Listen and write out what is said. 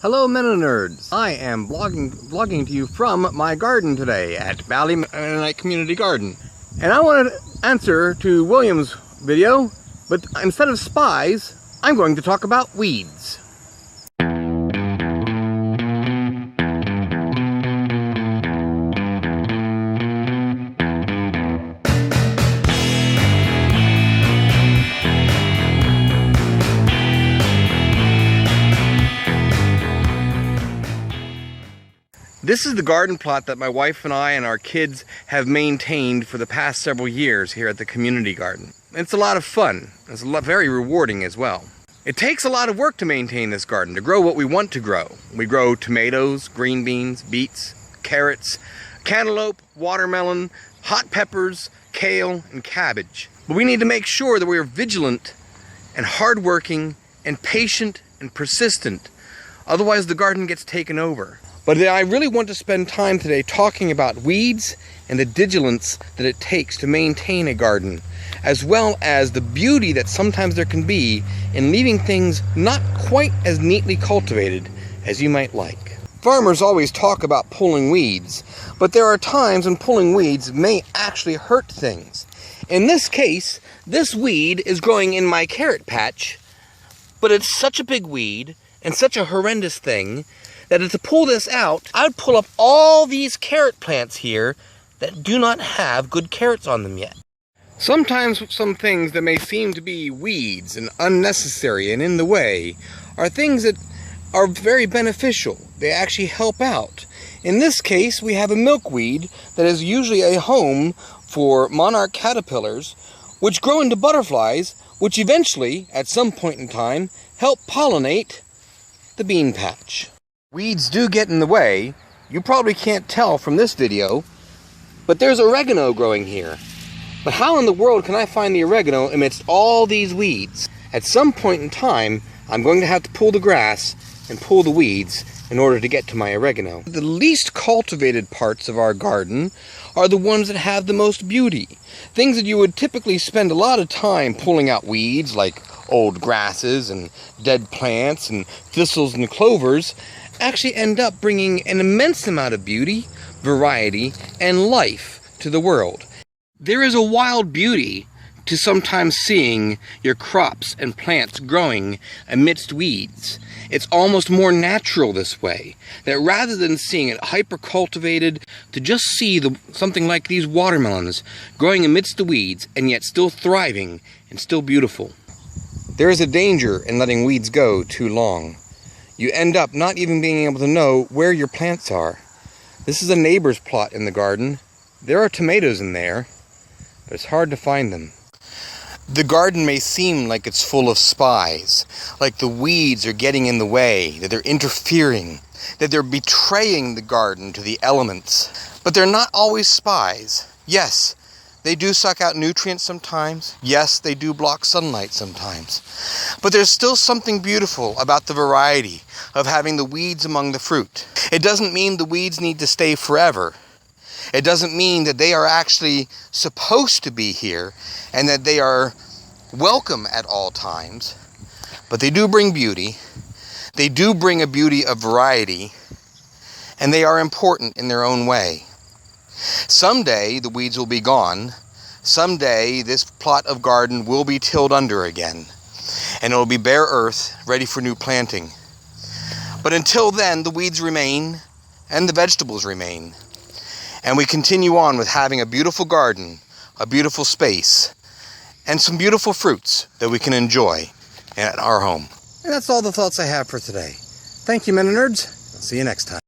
Hello MennoNerds! I am vlogging to you from my garden today at Valley Mennonite Community Garden. And I wanted to answer to William's video, but instead of spies, I'm going to talk about weeds. This is the garden plot that my wife and I and our kids have maintained for the past several years here at the community garden. It's a lot of fun. It's very rewarding as well. It takes a lot of work to maintain this garden, to grow what we want to grow. We grow tomatoes, green beans, beets, carrots, cantaloupe, watermelon, hot peppers, kale, and cabbage. But we need to make sure that we are vigilant and hardworking and patient and persistent. Otherwise the garden gets taken over. But I really want to spend time today talking about weeds and the vigilance that it takes to maintain a garden, as well as the beauty that sometimes there can be in leaving things not quite as neatly cultivated as you might like. Farmers always talk about pulling weeds, but there are times when pulling weeds may actually hurt things. In this case, this weed is growing in my carrot patch, but it's such a big weed and such a horrendous thing that to pull this out, I'd pull up all these carrot plants here that do not have good carrots on them yet. Sometimes some things that may seem to be weeds and unnecessary and in the way are things that are very beneficial. They actually help out. In this case, we have a milkweed that is usually a home for monarch caterpillars, which grow into butterflies, which eventually, at some point in time, help pollinate the bean patch. Weeds do get in the way. You probably can't tell from this video, but there's oregano growing here. But how in the world can I find the oregano amidst all these weeds? At some point in time, I'm going to have to pull the grass and pull the weeds in order to get to my oregano. The least cultivated parts of our garden are the ones that have the most beauty. Things that you would typically spend a lot of time pulling out weeds, like old grasses and dead plants and thistles and clovers, actually end up bringing an immense amount of beauty, variety, and life to the world. There is a wild beauty to sometimes seeing your crops and plants growing amidst weeds. It's almost more natural this way, that rather than seeing it hyper-cultivated, to just see something like these watermelons growing amidst the weeds and yet still thriving and still beautiful. There is a danger in letting weeds go too long. You end up not even being able to know where your plants are. This is a neighbor's plot in the garden. There are tomatoes in there, but it's hard to find them. The garden may seem like it's full of spies, like the weeds are getting in the way, that they're interfering, that they're betraying the garden to the elements. But they're not always spies. Yes, they do suck out nutrients sometimes. Yes, they do block sunlight sometimes. But there's still something beautiful about the variety of having the weeds among the fruit. It doesn't mean the weeds need to stay forever. It doesn't mean that they are actually supposed to be here and that they are welcome at all times. But they do bring beauty. They do bring a beauty of variety. And they are important in their own way. Someday the weeds will be gone. Someday this plot of garden will be tilled under again. And it will be bare earth, ready for new planting. But until then, the weeds remain and the vegetables remain. And we continue on with having a beautiful garden, a beautiful space, and some beautiful fruits that we can enjoy at our home. And that's all the thoughts I have for today. Thank you, MennoNerds. I'll see you next time.